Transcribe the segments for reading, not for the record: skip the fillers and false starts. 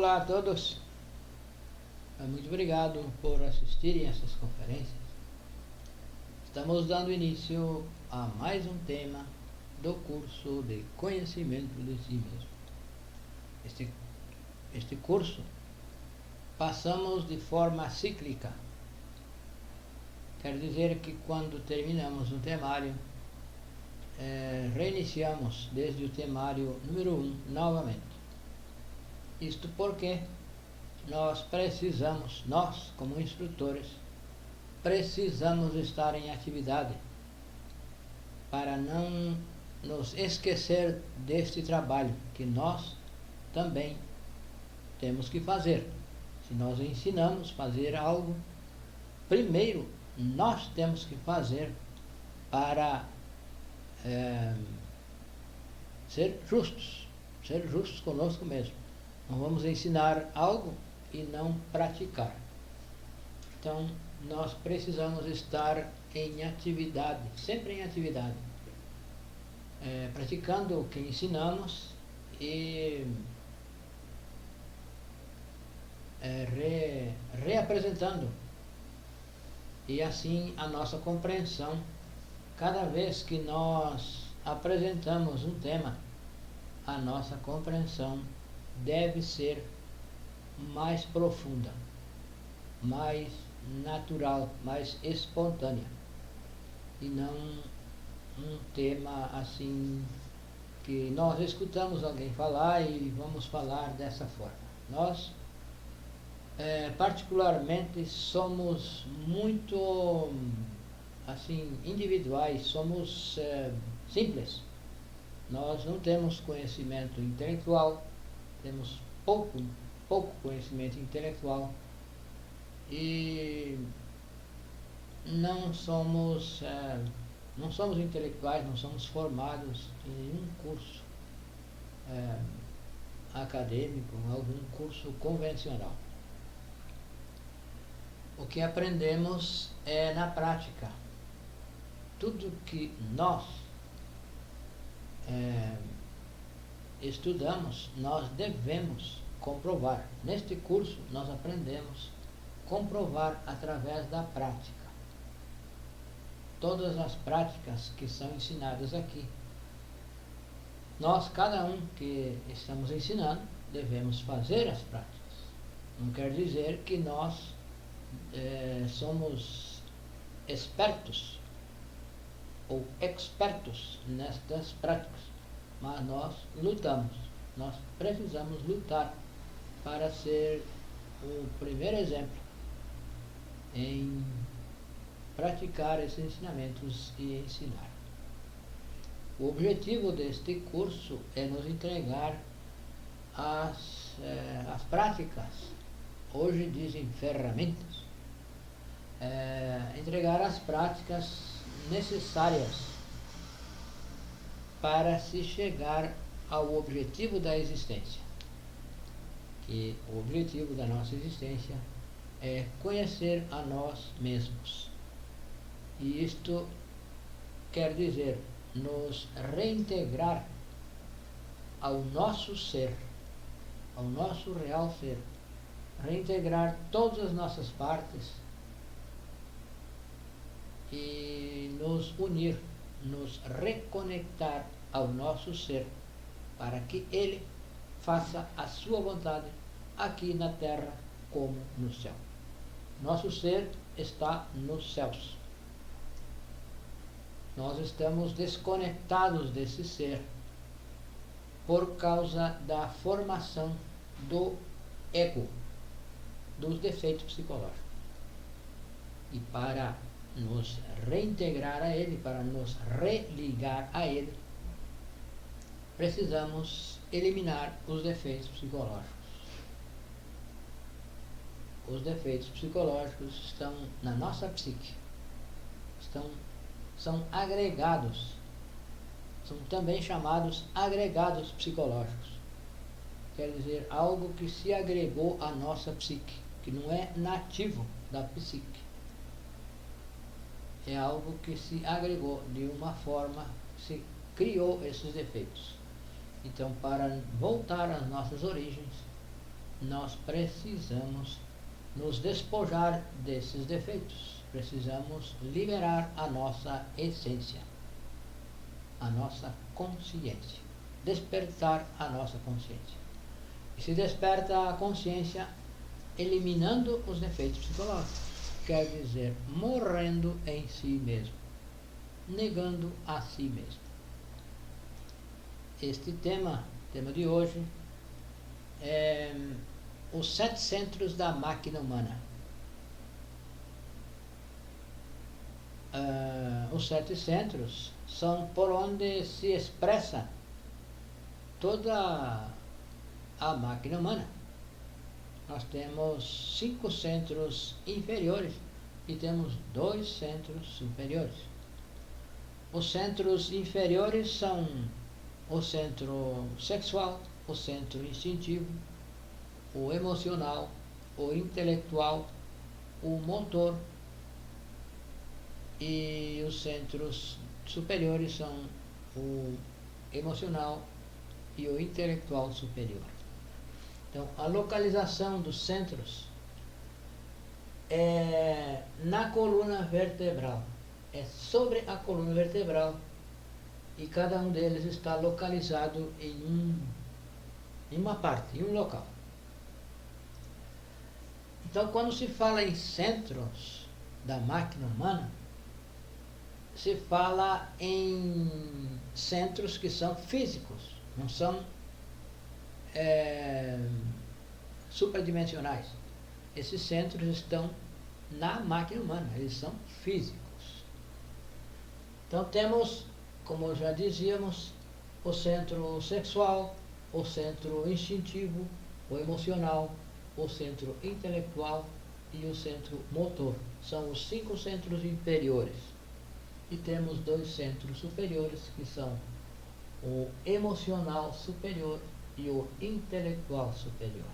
Olá a todos, muito obrigado por assistirem a essas conferências. Estamos dando início a mais um tema do curso de conhecimento de si mesmo. Este curso passamos de forma cíclica, quer dizer que quando terminamos um temário, reiniciamos desde o temário número 1 novamente. Isto porque nós como instrutores, precisamos estar em atividade para não nos esquecer deste trabalho que nós também temos que fazer. Se nós ensinamos a fazer algo, primeiro nós temos que fazer para ser justos conosco mesmo. Não vamos ensinar algo e não praticar. Então, nós precisamos estar em atividade, sempre em atividade, praticando o que ensinamos e reapresentando. E assim a nossa compreensão, cada vez que nós apresentamos um tema, a nossa compreensão deve ser mais profunda, mais natural, mais espontânea, e não um tema assim que nós escutamos alguém falar e vamos falar dessa forma. Nós particularmente somos muito assim individuais, somos simples. Nós não temos conhecimento intelectual, temos pouco conhecimento intelectual e não somos intelectuais, não somos formados em nenhum curso acadêmico, algum curso convencional. O que aprendemos é na prática. Tudo que nós estudamos, nós devemos comprovar. Neste curso, nós aprendemos a comprovar através da prática. Todas as práticas que são ensinadas aqui, nós, cada um que estamos ensinando, devemos fazer as práticas. Não quer dizer que nós somos expertos ou expertos nestas práticas, mas nós lutamos, nós precisamos lutar para ser o primeiro exemplo em praticar esses ensinamentos e ensinar. O objetivo deste curso é nos entregar as práticas, hoje dizem ferramentas, entregar as práticas necessárias para se chegar ao objetivo da existência. Que o objetivo da nossa existência é conhecer a nós mesmos. E isto quer dizer nos reintegrar ao nosso ser, ao nosso real ser, reintegrar todas as nossas partes e nos unir, nos reconectar ao nosso ser, para que ele faça a sua vontade aqui na terra como no céu. Nosso ser está nos céus. Nós estamos desconectados desse ser por causa da formação do ego, dos defeitos psicológicos. E para nos reintegrar a ele, para nos religar a ele, precisamos eliminar os defeitos psicológicos. Os defeitos psicológicos estão na nossa psique, são agregados, são também chamados agregados psicológicos. Quer dizer, algo que se agregou à nossa psique, que não é nativo da psique. É algo que se agregou de uma forma, se criou esses defeitos. Então, para voltar às nossas origens, nós precisamos nos despojar desses defeitos. Precisamos liberar a nossa essência, a nossa consciência, despertar a nossa consciência. E se desperta a consciência eliminando os defeitos psicológicos, quer dizer, morrendo em si mesmo, negando a si mesmo. Este tema de hoje é os 7 centros da máquina humana. Os 7 centros são por onde se expressa toda a máquina humana. Nós temos 5 centros inferiores e temos 2 centros superiores. Os centros inferiores são o centro sexual, o centro instintivo, o emocional, o intelectual, o motor, e os centros superiores são o emocional e o intelectual superior. Então, a localização dos centros é na coluna vertebral, é sobre a coluna vertebral, e cada um deles está localizado em uma parte, em um local. Então, quando se fala em centros da máquina humana, se fala em centros que são físicos, não são supradimensionais. Esses centros estão na máquina humana, eles são físicos. Então temos, como já dizíamos, o centro sexual, o centro instintivo, o emocional, o centro intelectual e o centro motor. São os 5 centros inferiores. E temos 2 centros superiores, que são o emocional superior e o intelectual superior.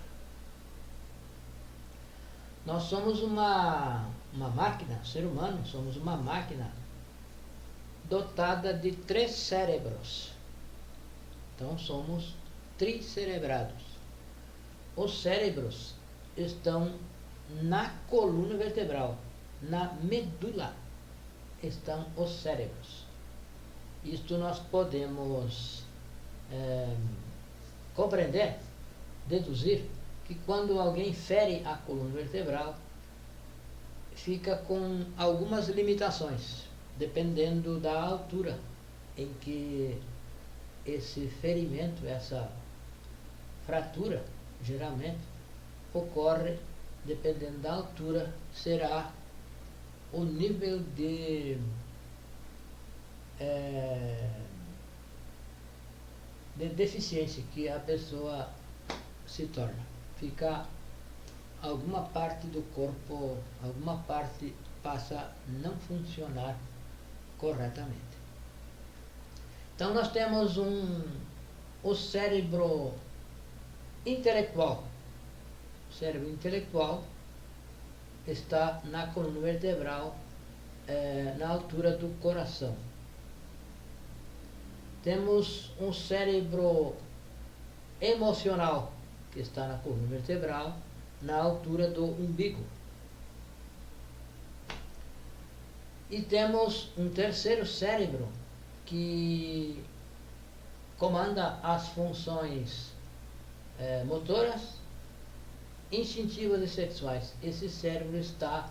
Nós somos uma máquina, ser humano, somos uma máquina dotada de 3 cérebros. Então somos tricerebrados. Os cérebros estão na coluna vertebral, na medula estão os cérebros. Isto nós podemos compreender, deduzir, que quando alguém fere a coluna vertebral, fica com algumas limitações, dependendo da altura em que esse ferimento, essa fratura, geralmente, ocorre. Dependendo da altura, será o nível de deficiência que a pessoa se torna. Fica alguma parte do corpo, alguma parte passa a não funcionar corretamente. Então nós temos o cérebro intelectual. O cérebro intelectual está na coluna vertebral, na altura do coração. Temos um cérebro emocional, que está na coluna vertebral, na altura do umbigo. E temos um terceiro cérebro, que comanda as funções motoras, instintivas e sexuais. Esse cérebro está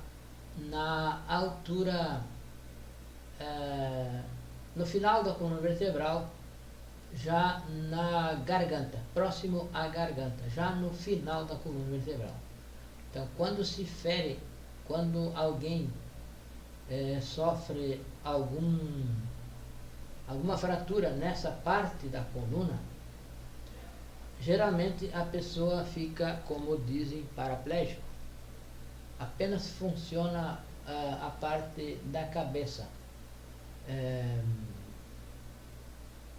na altura, no final da coluna vertebral, já na garganta, próximo à garganta, já no final da coluna vertebral. Então, quando se fere, quando alguém sofre alguma fratura nessa parte da coluna, geralmente a pessoa fica, como dizem, paraplégico. Apenas funciona a parte da cabeça.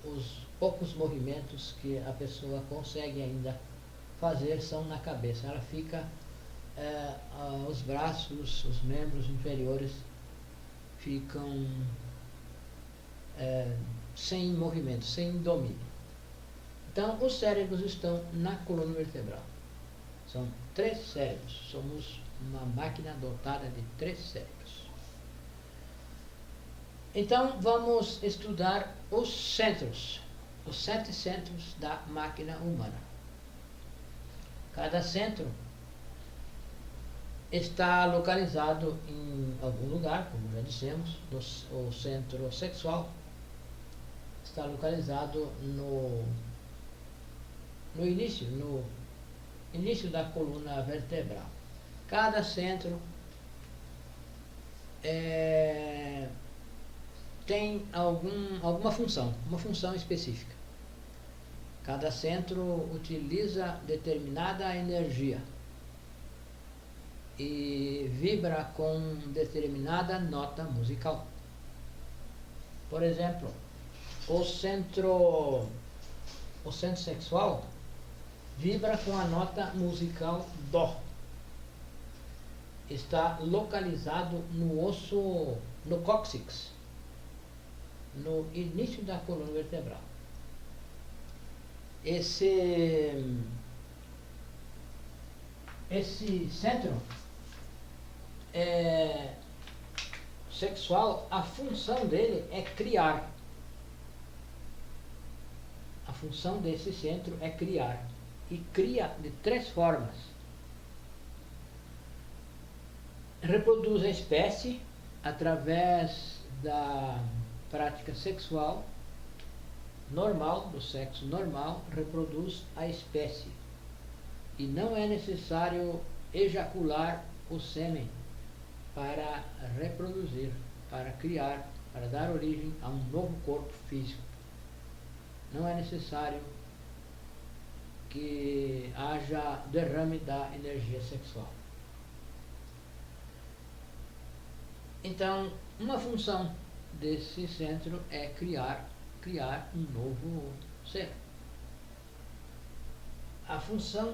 Os poucos movimentos que a pessoa consegue ainda fazer são na cabeça. Ela fica, os braços, os membros inferiores ficam sem movimento, sem domínio. Então, os cérebros estão na coluna vertebral. São 3 cérebros. Somos uma máquina dotada de 3 cérebros. Então, vamos estudar os 7 centros da máquina humana. Cada centro está localizado em algum lugar, como já dissemos. O centro sexual está localizado no início da coluna vertebral. Cada centro tem alguma função, uma função específica. Cada centro utiliza determinada energia e vibra com determinada nota musical. Por exemplo, o centro sexual vibra com a nota musical Dó. Está localizado no cóccix, no início da coluna vertebral. Esse centro sexual, a função dele é criar. A função desse centro é criar. E cria de 3 formas. Reproduz a espécie através da prática sexual normal, do sexo normal, reproduz a espécie. E não é necessário ejacular o sêmen para reproduzir, para criar, para dar origem a um novo corpo físico. Não é necessário que haja derrame da energia sexual. Então, uma função desse centro é criar um novo ser. A função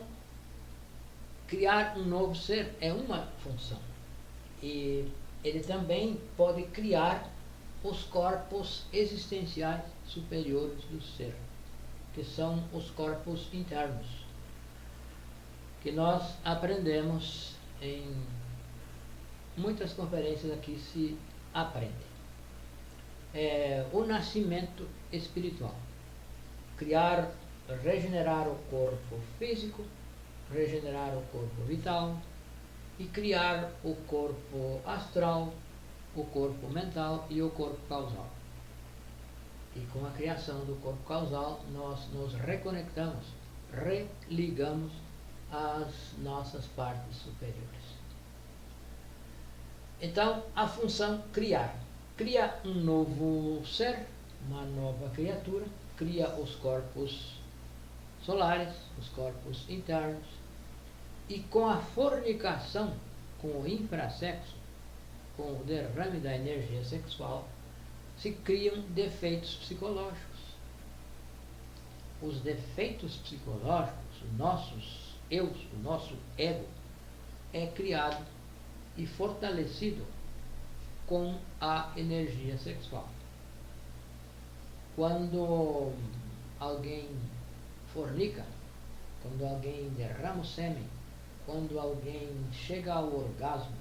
criar um novo ser é uma função. E ele também pode criar os corpos existenciais superiores do ser, que são os corpos internos, que nós aprendemos em muitas conferências aqui se aprende. O nascimento espiritual. Regenerar o corpo físico, regenerar o corpo vital e criar o corpo astral, o corpo mental e o corpo causal. E com a criação do corpo causal, nós nos reconectamos, religamos às nossas partes superiores. Então, a função criar. Cria um novo ser, uma nova criatura, cria os corpos solares, os corpos internos, e com a fornicação, com o infrassexo, com o derrame da energia sexual, se criam defeitos psicológicos. Os defeitos psicológicos, os nossos eus, o nosso ego, é criado e fortalecido com a energia sexual. Quando alguém fornica, quando alguém derrama o sêmen, quando alguém chega ao orgasmo,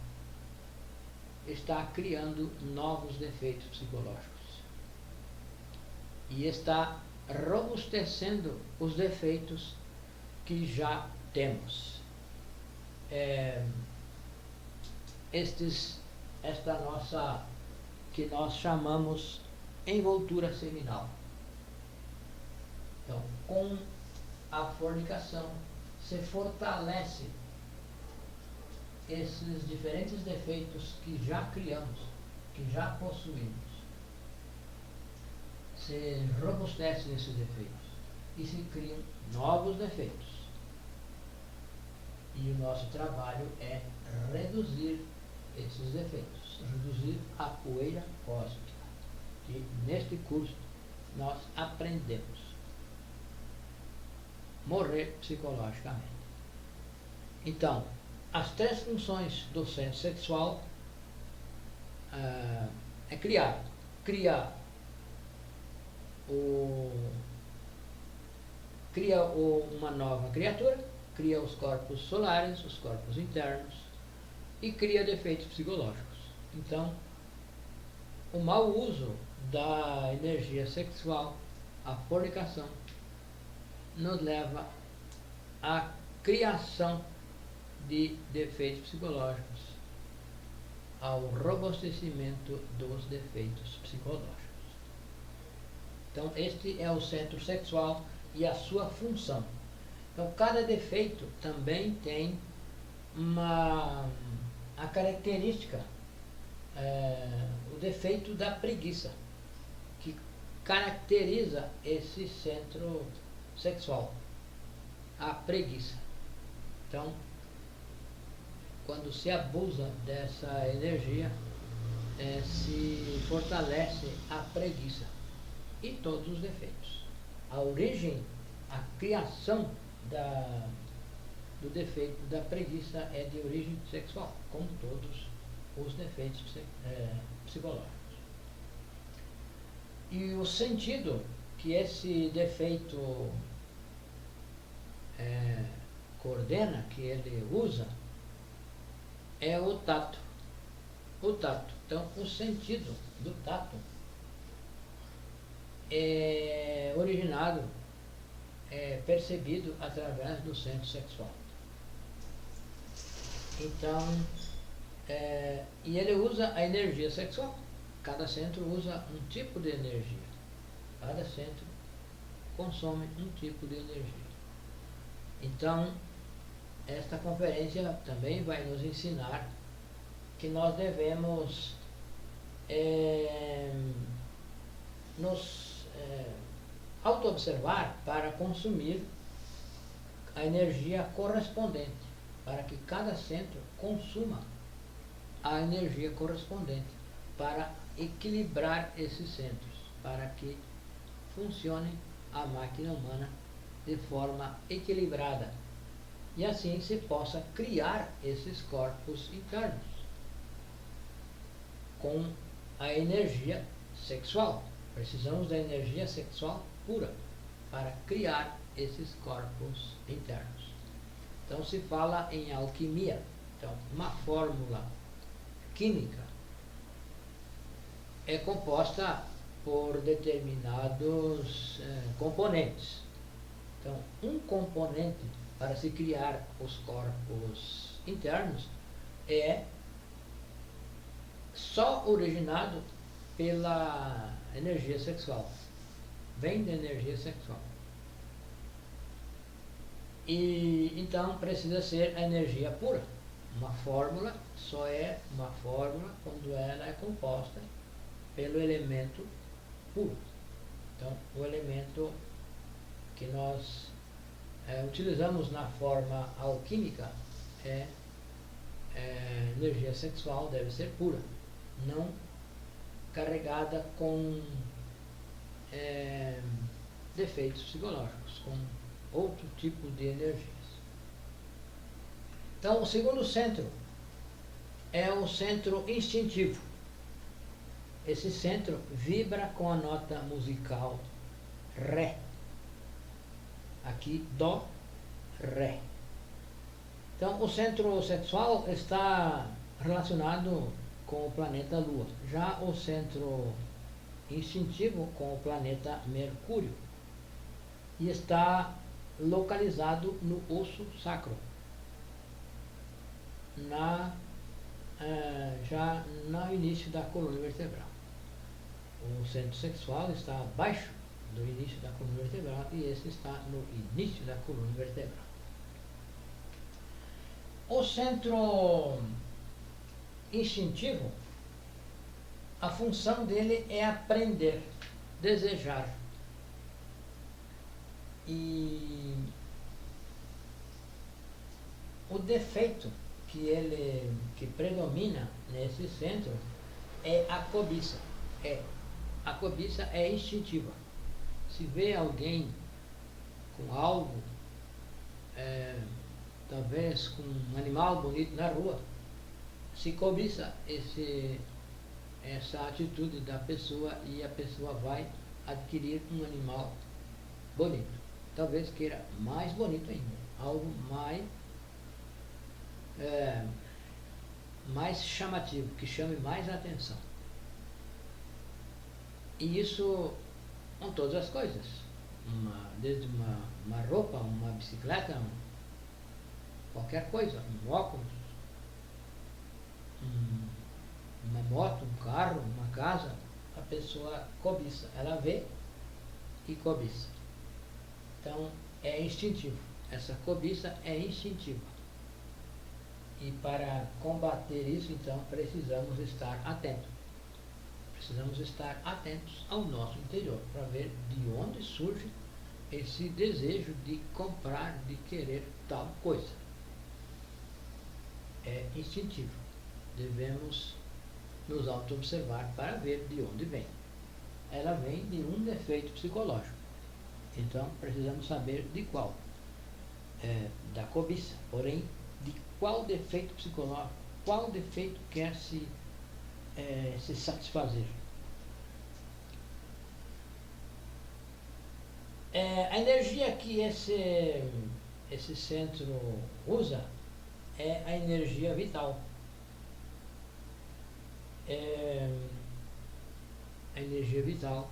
está criando novos defeitos psicológicos e está robustecendo os defeitos que já temos. Esta nossa, que nós chamamos envoltura seminal. Então, com a fornicação se fortalece esses diferentes defeitos que já criamos, que já possuímos. Se robustecem esses defeitos e se criam novos defeitos. E o nosso trabalho é reduzir esses defeitos, reduzir a poeira cósmica, que neste curso nós aprendemos. Morrer psicologicamente. Então, as 3 funções do centro sexual é criar. Cria uma nova criatura, cria os corpos solares, os corpos internos, e cria defeitos psicológicos. Então, o mau uso da energia sexual, a fornicação, nos leva à criação de defeitos psicológicos, ao robustecimento dos defeitos psicológicos. Então, este é o centro sexual e a sua função. Então, cada defeito também tem a característica, o defeito da preguiça, que caracteriza esse centro sexual, a preguiça. Então, quando se abusa dessa energia, se fortalece a preguiça e todos os defeitos. A origem, a criação do defeito da preguiça é de origem sexual, como todos os defeitos psicológicos. E o sentido que esse defeito coordena, que ele usa, é o tato. O tato. Então, o sentido do tato é originado, é percebido através do centro sexual. Então, e ele usa a energia sexual. Cada centro usa um tipo de energia. Cada centro consome um tipo de energia. Então, esta conferência também vai nos ensinar que nós devemos nos auto-observar para consumir a energia correspondente, para que cada centro consuma a energia correspondente, para equilibrar esses centros, para que funcione a máquina humana de forma equilibrada e assim se possa criar esses corpos internos com a energia sexual. Precisamos da energia sexual pura para criar esses corpos internos. Então se fala em alquimia. Então, uma fórmula química é composta por determinados componentes. Então, um componente para se criar os corpos internos é só originado pela energia sexual. Vem da energia sexual. E então precisa ser a energia pura. Uma fórmula só é uma fórmula quando ela é composta pelo elemento puro. Então, o elemento que nós utilizamos na forma alquímica energia sexual deve ser pura, não carregada com defeitos psicológicos, com outro tipo de energias. Então, o segundo centro é o centro instintivo. Esse centro vibra com a nota musical Ré. Aqui, Dó, Ré. Então, o centro sexual está relacionado com o planeta Lua. Já o centro instintivo com o planeta Mercúrio. E está localizado no osso sacro. Já no início da coluna vertebral. O centro sexual está abaixo do início da coluna vertebral e esse está no início da coluna vertebral. O centro instintivo, a função dele é aprender, desejar. E o defeito que predomina nesse centro é a cobiça. A cobiça é instintiva. Se vê alguém com algo, talvez com um animal bonito na rua, se cobiça essa atitude da pessoa e a pessoa vai adquirir um animal bonito. Talvez queira mais bonito ainda. algo mais chamativo, que chame mais atenção. E isso com todas as coisas, desde uma roupa, uma bicicleta, qualquer coisa, um óculos, uma moto, um carro, uma casa, a pessoa cobiça, ela vê e cobiça. Então é instintivo, essa cobiça é instintiva. E para combater isso, então, precisamos estar atentos. Precisamos estar atentos ao nosso interior, para ver de onde surge esse desejo de comprar, de querer tal coisa. É instintivo. Devemos nos auto-observar para ver de onde vem. Ela vem de um defeito psicológico. Então, precisamos saber de qual. Da cobiça. Porém, de qual defeito psicológico, qual defeito quer se satisfazer. A energia que esse centro usa é a energia vital. A energia vital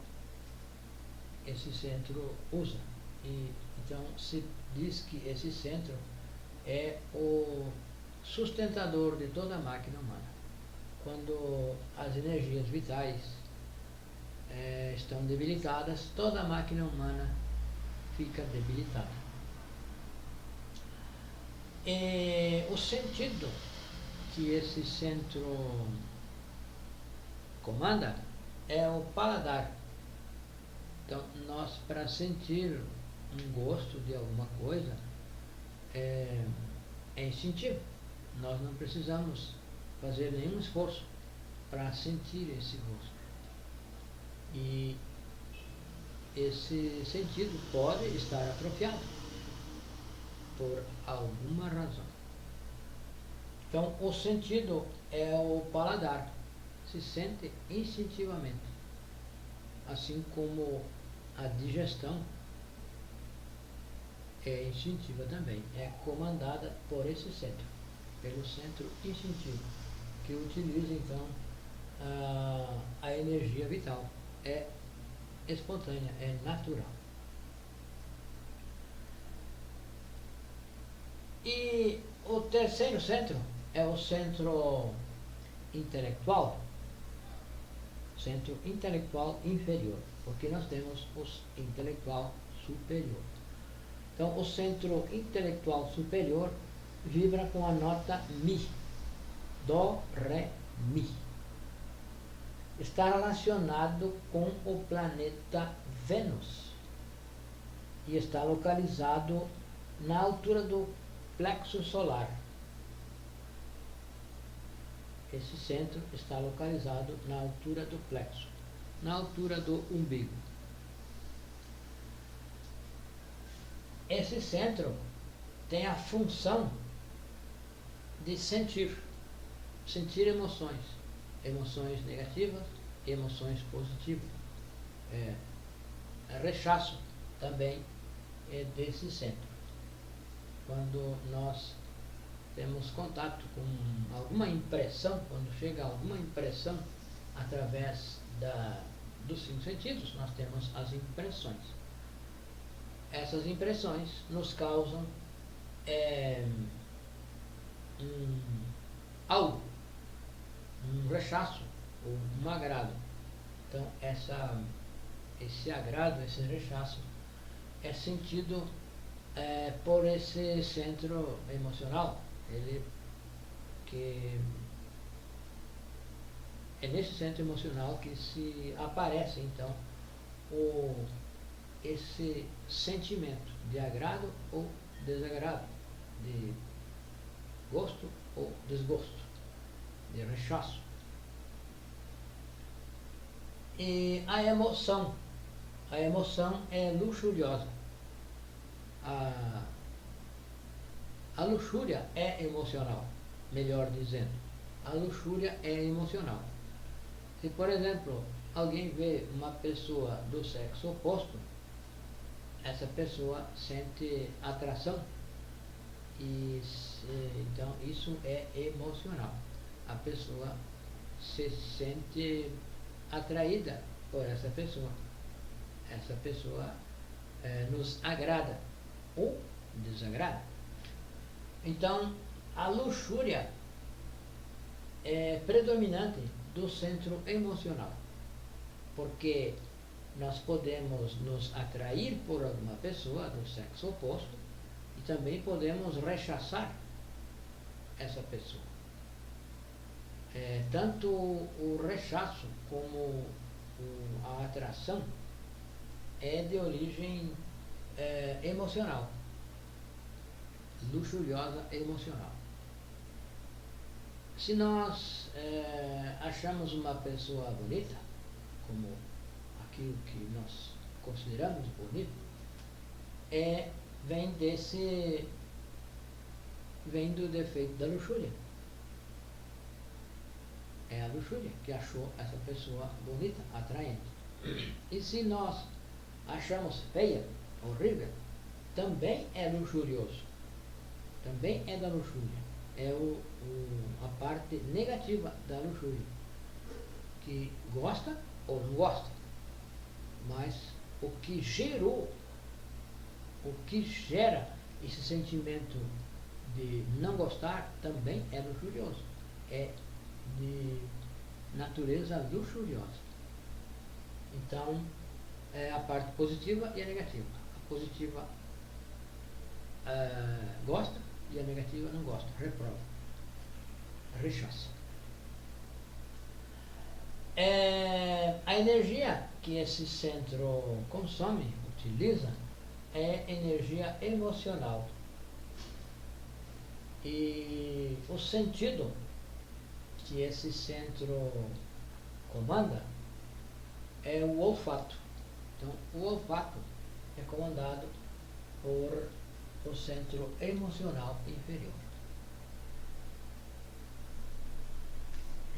esse centro usa. E, então se diz que esse centro é o sustentador de toda a máquina humana. Quando as energias vitais estão debilitadas, toda a máquina humana fica debilitada. E o sentido que esse centro comanda é o paladar. Então, nós, para sentir um gosto de alguma coisa, é instintivo. Nós não precisamos fazer nenhum esforço para sentir esse gosto. E esse sentido pode estar atrofiado por alguma razão. Então, o sentido é o paladar, se sente instintivamente, assim como a digestão é instintiva também, é comandada por esse centro, pelo centro instintivo, que utiliza então a energia vital, é espontânea, é natural. E o terceiro centro é o centro intelectual inferior, porque nós temos o intelectual superior. Então, o centro intelectual superior vibra com a nota Mi, Dó, Ré, Mi. Está relacionado com o planeta Vênus e está localizado na altura do plexo solar. Esse centro está localizado na altura do plexo, na altura do umbigo. Esse centro tem a função de sentir emoções negativas, emoções positivas. Rechaço também é desse centro. Quando nós temos contato com alguma impressão, quando chega alguma impressão através dos 5 sentidos, nós temos as impressões. Essas impressões nos causam algo, um rechaço ou um agrado. Então, esse agrado, esse rechaço é sentido por esse centro emocional. É nesse centro emocional que se aparece então esse sentimento de agrado ou desagrado, de gosto ou desgosto, de rechaço. E a emoção é luxuriosa. A luxúria é emocional, melhor dizendo. A luxúria é emocional. Se, por exemplo, alguém vê uma pessoa do sexo oposto, essa pessoa sente atração Então isso é emocional. A pessoa se sente atraída por essa pessoa. Essa pessoa nos agrada ou desagrada. Então, a luxúria é predominante do centro emocional, porque nós podemos nos atrair por alguma pessoa do sexo oposto e também podemos rechaçar essa pessoa. Tanto o rechaço como a atração é de origem emocional, luxuriosa emocional. Se nós achamos uma pessoa bonita, como aquilo que nós consideramos bonito, vem do defeito da luxúria. É a luxúria que achou essa pessoa bonita, atraente. E se nós achamos feia, horrível, também é luxurioso. Também é da luxúria. É a parte negativa da luxúria, que gosta ou não gosta, mas o que gera esse sentimento de não gostar também é luxurioso, é de natureza luxuriosa. Então, é a parte positiva e a negativa. A positiva gosta e a negativa não gosta, reprova, rechaça. A energia que esse centro consome, utiliza, é energia emocional. E o sentido que esse centro comanda é o olfato. Então, o olfato é comandado por o centro emocional inferior.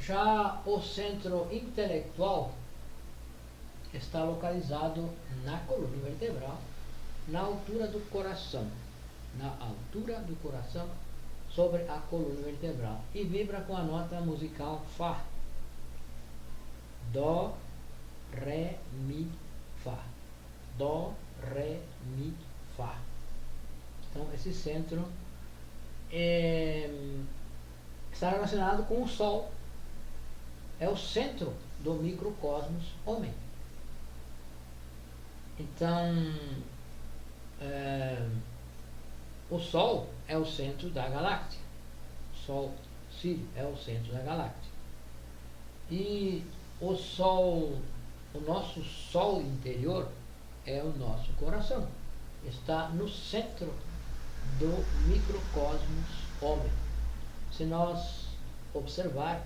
Já o centro intelectual está localizado na coluna vertebral, na altura do coração. Na altura do coração, sobre a coluna vertebral. E vibra com a nota musical Fá. Dó, Ré, Mi, Fá. Dó, Ré, Mi, Fá. Então, esse centro está relacionado com o Sol. É o centro do microcosmos homem. Então, o Sol é o centro da galáxia. Sol, Sírio, é o centro da galáxia. E o Sol, o nosso Sol interior, é o nosso coração. Está no centro do microcosmos homem. Se nós observar,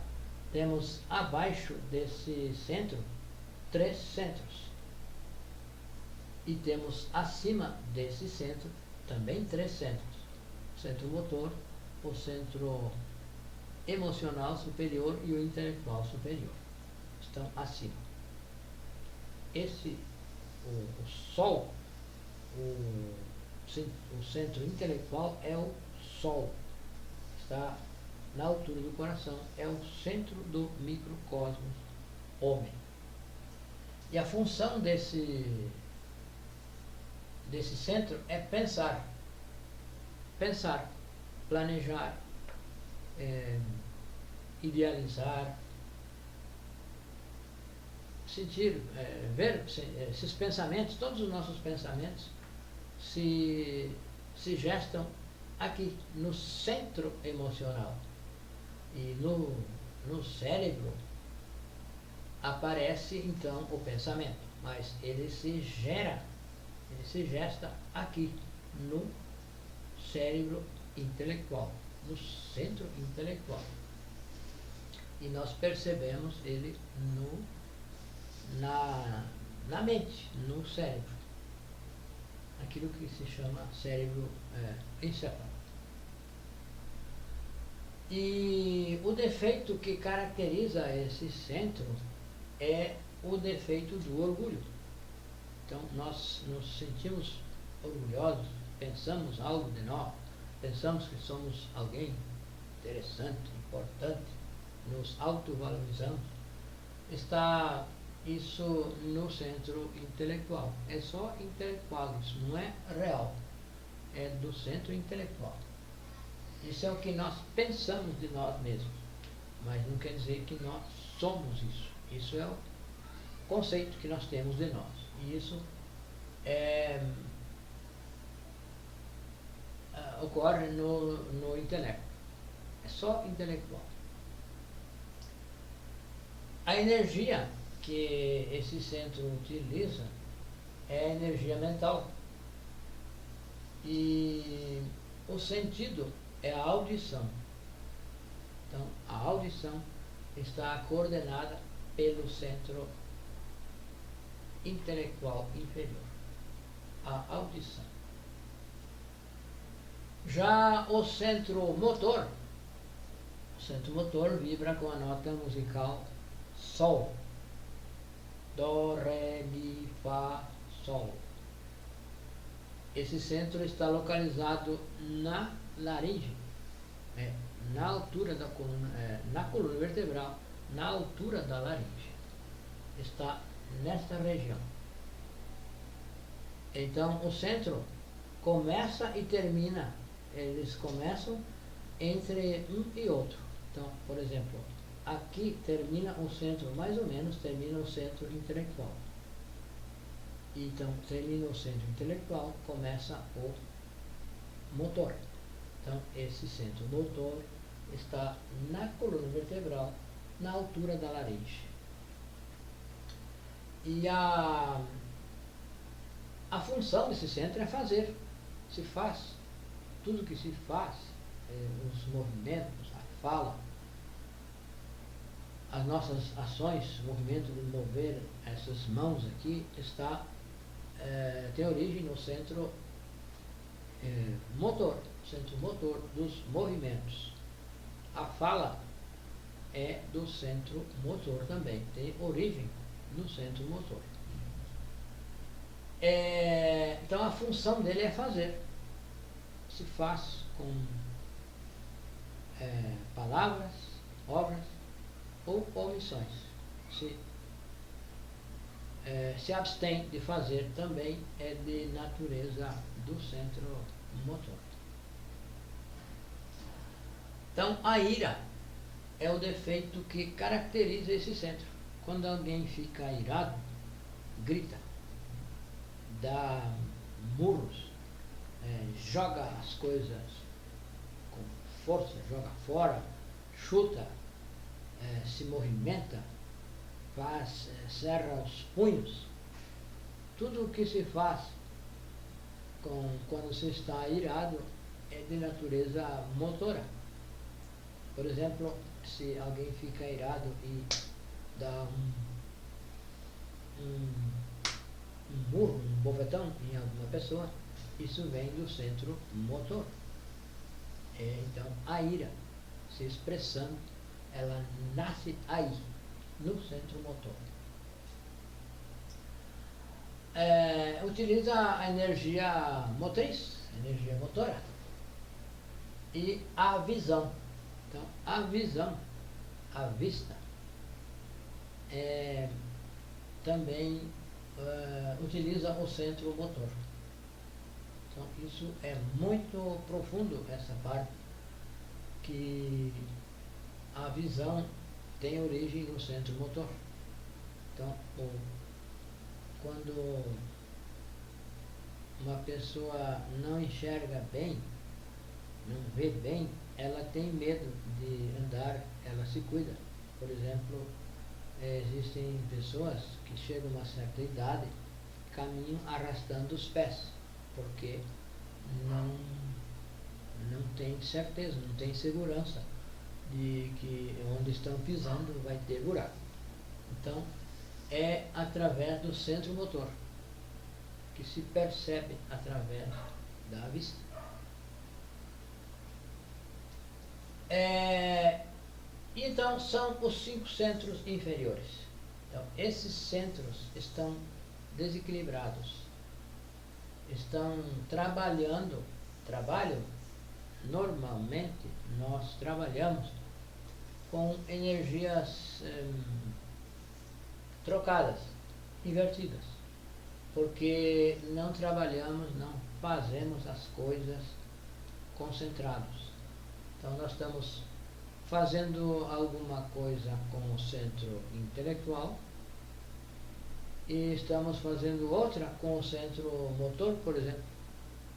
temos abaixo desse centro 3 centros. E temos acima desse centro também 3 centros. O centro motor, o centro emocional superior e o intelectual superior. Estão acima. O Sol, o centro intelectual é o Sol. Está na altura do coração, é o centro do microcosmos homem. E a função desse centro é pensar, planejar, idealizar, sentir, ver esses pensamentos, todos os nossos pensamentos se gestam aqui no centro emocional. E no cérebro aparece então o pensamento, mas ele se gesta aqui no cérebro intelectual, no centro intelectual. E nós percebemos ele na mente, no cérebro. Aquilo que se chama cérebro encefálico. E o defeito que caracteriza esse centro é o defeito do orgulho. Então, nós nos sentimos orgulhosos, pensamos algo de nós, pensamos que somos alguém interessante, importante, nos autovalorizamos, está isso no centro intelectual. É só intelectual, isso não é real, é do centro intelectual. Isso é o que nós pensamos de nós mesmos, mas não quer dizer que nós somos isso. Isso é o conceito que nós temos de nós. E isso ocorre no intelecto. É só intelectual. A energia que esse centro utiliza é a energia mental. E o sentido é a audição. Então, a audição está coordenada pelo centro intelectual inferior. A audição. Já o centro motor vibra com a nota musical Sol. Dó, Ré, Mi, Fá, Sol. Esse centro está localizado na laringe, na altura da coluna, na coluna vertebral, na altura da laringe. Está nesta região. Então, o centro começa e termina, eles começam entre um e outro. Então, por exemplo, aqui termina o centro, mais ou menos termina o centro intelectual. Então, termina o centro intelectual, começa o motor. Então, esse centro motor está na coluna vertebral, na altura da laringe. E a função desse centro é fazer. Se faz. Tudo que se faz, os movimentos, a fala, as nossas ações, o movimento de mover essas mãos aqui, tem origem no centro motor, centro motor dos movimentos. A fala é do centro motor também, tem origem no centro motor. Então a função dele é fazer. Se faz com palavras, obras ou omissões. Se abstém de fazer também é de natureza do centro motor. Então a ira é o defeito que caracteriza esse centro. Quando alguém fica irado, grita, dá murros, joga as coisas com força, joga fora, chuta, se movimenta, cerra os punhos. Tudo o que se faz quando se está irado é de natureza motora. Por exemplo, se alguém fica irado e dá um murro, um bofetão em alguma pessoa, isso vem do centro motor. Então, a ira se expressando, ela nasce aí, no centro motor. Utiliza a energia motriz, energia motora, e a visão. Então, a visão, a vista, também utiliza o centro motor. Então, isso é muito profundo, essa parte, que a visão tem origem no centro motor. Então, quando uma pessoa não enxerga bem, não vê bem, ela tem medo de andar, ela se cuida. Por exemplo, existem pessoas que chegam a uma certa idade, caminham arrastando os pés, porque não tem certeza, não tem segurança de que onde estão pisando vai ter buraco. Então, é através do centro motor, que se percebe através da vista. Então, são os 5 centros inferiores. Então, esses centros estão desequilibrados, estão trabalham normalmente nós trabalhamos com energias trocadas, invertidas, porque não trabalhamos, não fazemos as coisas concentrados. Então nós estamos fazendo alguma coisa com o centro intelectual e estamos fazendo outra com o centro motor, por exemplo.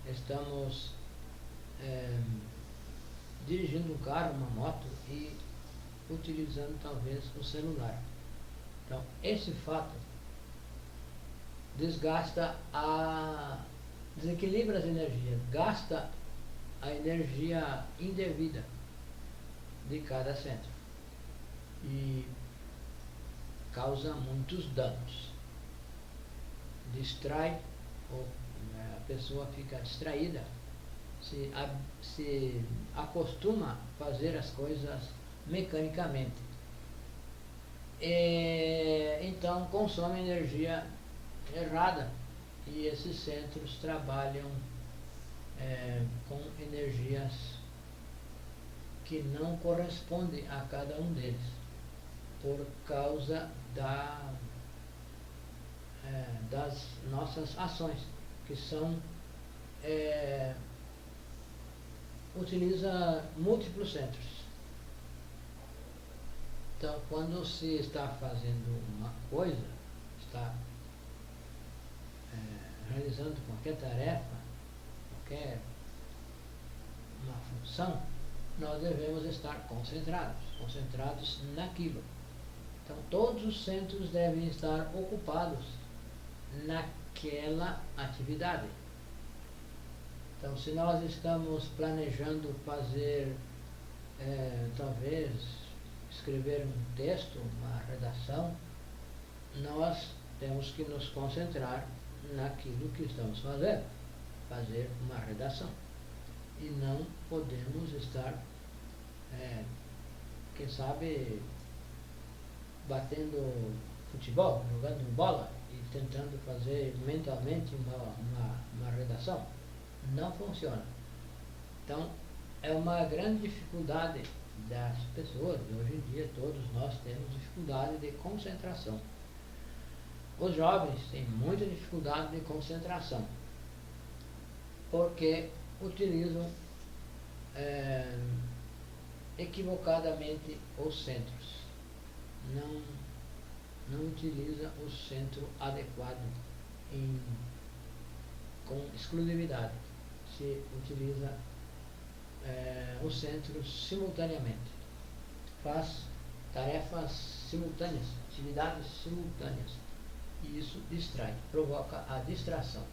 Estamos dirigindo um carro, uma moto e utilizando talvez o celular. Então, esse fato desequilibra as energias, gasta a energia indevida de cada centro e causa muitos danos. Distrai, ou a pessoa fica distraída, se acostuma a fazer as coisas mecanicamente. Então consome energia errada e esses centros trabalham com energias que não correspondem a cada um deles, por causa das nossas ações, que são utiliza múltiplos centros. Então, quando se está fazendo uma coisa, está realizando qualquer tarefa, qualquer uma função, nós devemos estar concentrados naquilo. Então, todos os centros devem estar ocupados naquela atividade. Então, se nós estamos planejando fazer, talvez, escrever um texto, uma redação, nós temos que nos concentrar naquilo que estamos fazendo, fazer uma redação. E não podemos estar, quem sabe, batendo futebol, jogando bola e tentando fazer mentalmente uma redação. Não funciona. Então, é uma grande dificuldade das pessoas. Hoje em dia, todos nós temos dificuldade de concentração. Os jovens têm muita dificuldade de concentração, porque utilizam equivocadamente os centros. Não utiliza o centro adequado com exclusividade. Se utiliza os centros simultaneamente. Faz tarefas simultâneas, atividades simultâneas. E isso distrai, provoca a distração.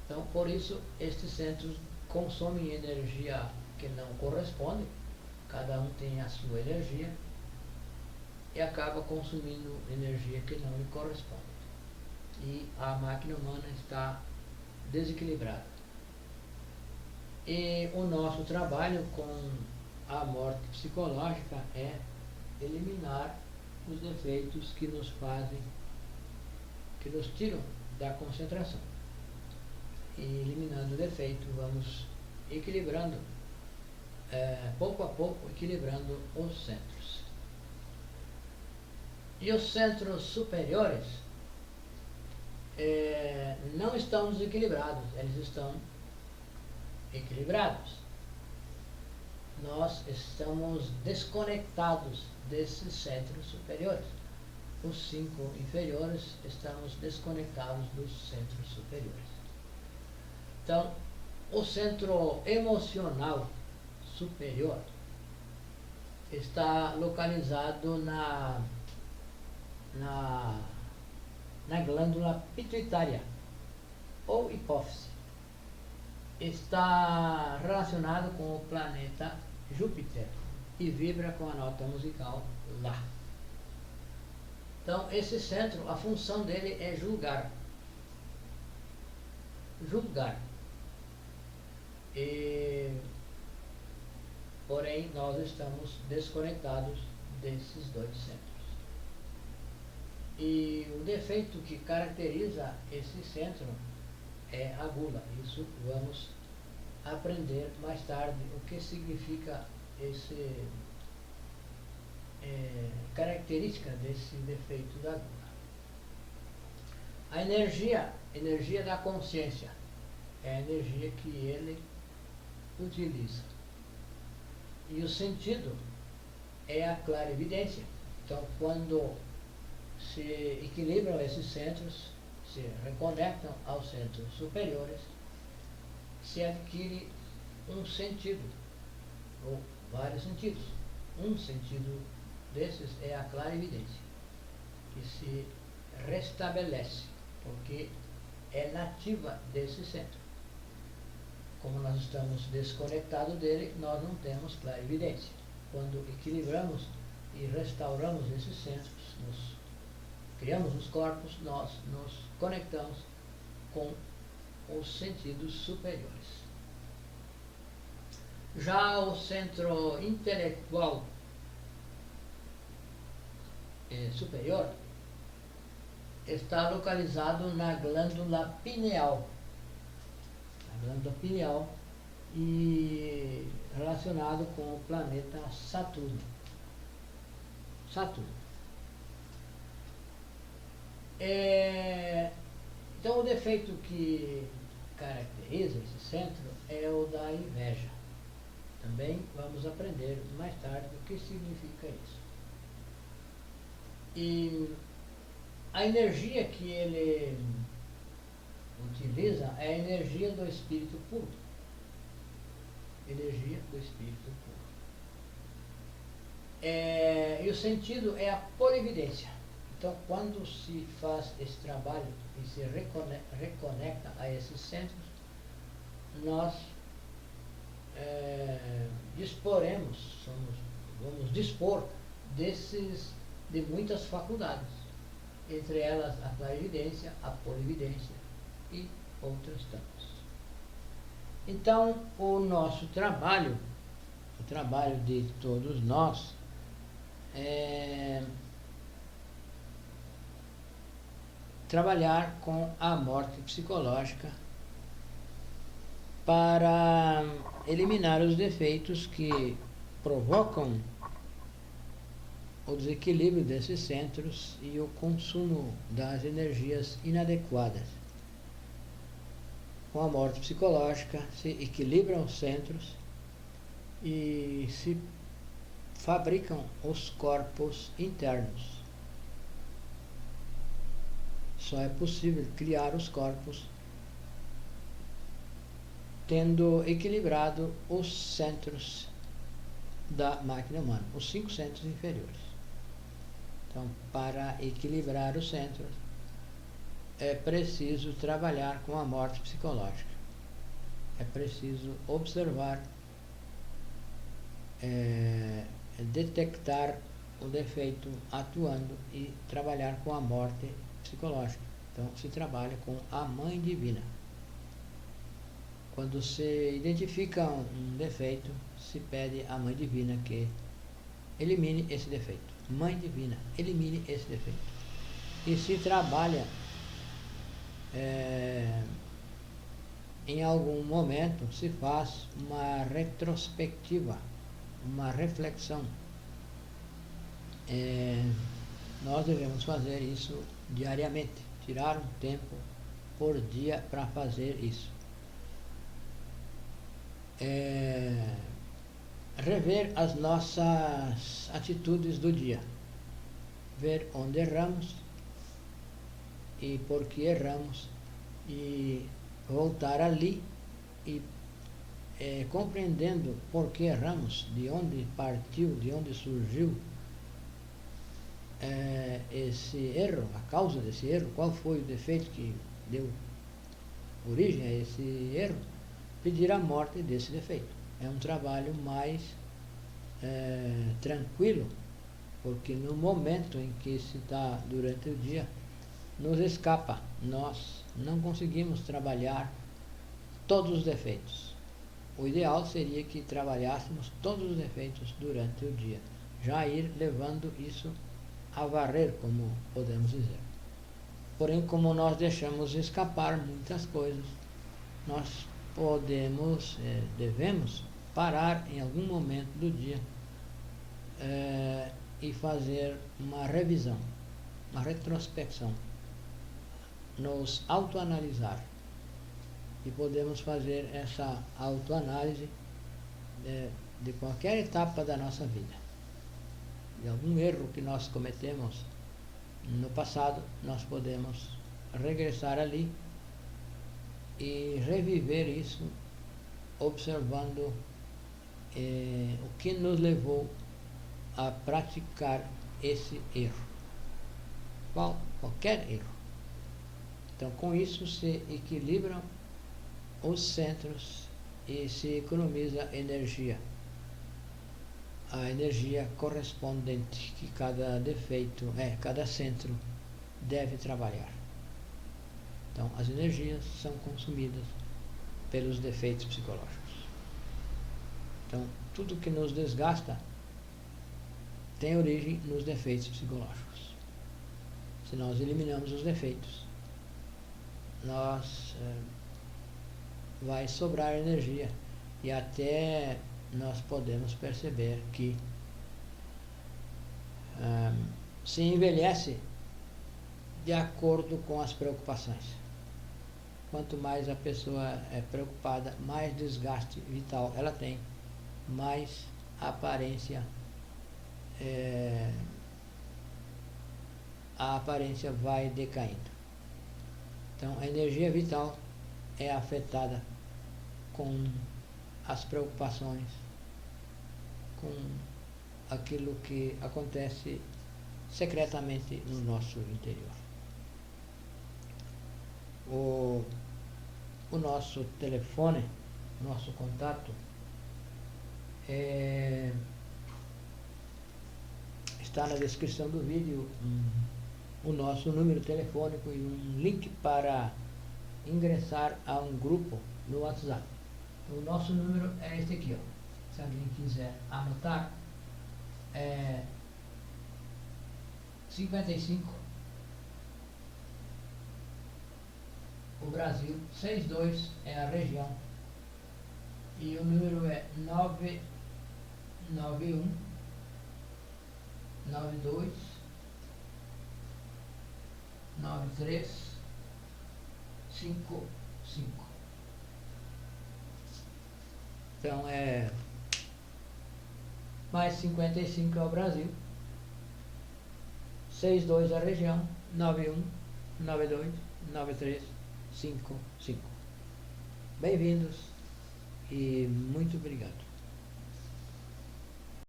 Então, por isso, estes centros consomem energia que não corresponde, cada um tem a sua energia, e acaba consumindo energia que não lhe corresponde. E a máquina humana está desequilibrada. E o nosso trabalho com a morte psicológica é eliminar os defeitos que nos fazem, que nos tiram da concentração. E eliminando o defeito, vamos equilibrando, pouco a pouco, equilibrando os centros. E os centros superiores não estão desequilibrados, eles estão equilibrados. Nós estamos desconectados desses centros superiores. Os 5 inferiores estamos desconectados dos centros superiores. Então, o centro emocional superior está localizado na glândula pituitária ou hipófise. Está relacionado com o planeta Júpiter e vibra com a nota musical Lá. Então, esse centro, a função dele é julgar. Porém, nós estamos desconectados desses dois centros. E o defeito que caracteriza esse centro é a gula. Isso vamos aprender mais tarde o que significa esse característica desse defeito da gula. A energia da consciência, é a energia que ele utiliza. E o sentido é a clarividência. Então, quando se equilibram esses centros, se reconectam aos centros superiores, se adquire um sentido, ou vários sentidos. Um sentido desses é a clarividência, que se restabelece, porque é nativa desse centro. Como nós estamos desconectados dele, nós não temos clarividência. Quando equilibramos e restauramos esses centros, criamos os corpos, nós nos conectamos com os sentidos superiores. Já o centro intelectual superior está localizado na glândula pineal. A glândula pineal e relacionado com o planeta Saturno. Então, o defeito que caracteriza esse centro é o da inveja. Também vamos aprender mais tarde o que significa isso. E a energia que ele utiliza é a energia do espírito puro. Energia do espírito puro. E o sentido é a polividência. Então, quando se faz esse trabalho e se reconecta a esses centros, nós vamos dispor de muitas faculdades, entre elas a clarividência, a polividência e outras tantas. Então, o nosso trabalho, o trabalho de todos nós, é trabalhar com a morte psicológica para eliminar os defeitos que provocam o desequilíbrio desses centros e o consumo das energias inadequadas. Com a morte psicológica se equilibram os centros e se fabricam os corpos internos. Só é possível criar os corpos tendo equilibrado os centros da máquina humana, os 5 centros inferiores. Então, para equilibrar os centros, é preciso trabalhar com a morte psicológica. É preciso observar, detectar o defeito atuando e trabalhar com a morte psicológica. Então, se trabalha com a Mãe Divina. Quando se identifica um defeito, se pede à Mãe Divina que elimine esse defeito. Mãe Divina, elimine esse defeito. E se trabalha em algum momento, se faz uma retrospectiva, uma reflexão. Nós devemos fazer isso diariamente, tirar um tempo por dia para fazer isso. Rever as nossas atitudes do dia, ver onde erramos e por que erramos, e voltar ali e compreendendo por que erramos, de onde partiu, de onde surgiu esse erro, a causa desse erro, qual foi o defeito que deu origem a esse erro, pedir a morte desse defeito. É um trabalho mais tranquilo, porque no momento em que se está durante o dia, nos escapa, nós não conseguimos trabalhar todos os defeitos. O ideal seria que trabalhássemos todos os defeitos durante o dia, já ir levando isso a varrer, como podemos dizer. Porém, como nós deixamos escapar muitas coisas, nós devemos parar em algum momento do dia e fazer uma revisão, uma retrospecção, nos autoanalisar. E podemos fazer essa autoanálise de qualquer etapa da nossa vida. De algum erro que nós cometemos no passado, nós podemos regressar ali e reviver isso, observando o que nos levou a praticar esse erro. Qualquer erro. Então, com isso se equilibram os centros e se economiza energia. A energia correspondente que cada cada centro deve trabalhar. Então, as energias são consumidas pelos defeitos psicológicos. Então, tudo que nos desgasta tem origem nos defeitos psicológicos. Se nós eliminamos os defeitos, vai sobrar energia, e até nós podemos perceber que se envelhece de acordo com as preocupações. Quanto mais a pessoa é preocupada, mais desgaste vital ela tem, mais a aparência vai decaindo. Então, a energia vital é afetada com as preocupações, com aquilo que acontece secretamente no nosso interior. O nosso telefone, nosso contato, está na descrição do vídeo o nosso número telefônico e um link para ingressar a um grupo no WhatsApp. Então, o nosso número é este aqui, ó. Se alguém quiser anotar, é 55, o Brasil, 62 é a região, e o número é 991 92 93 55. Então mais 55 é o Brasil, 62 é a região, 91 92 93 55. Bem-vindos e muito obrigado.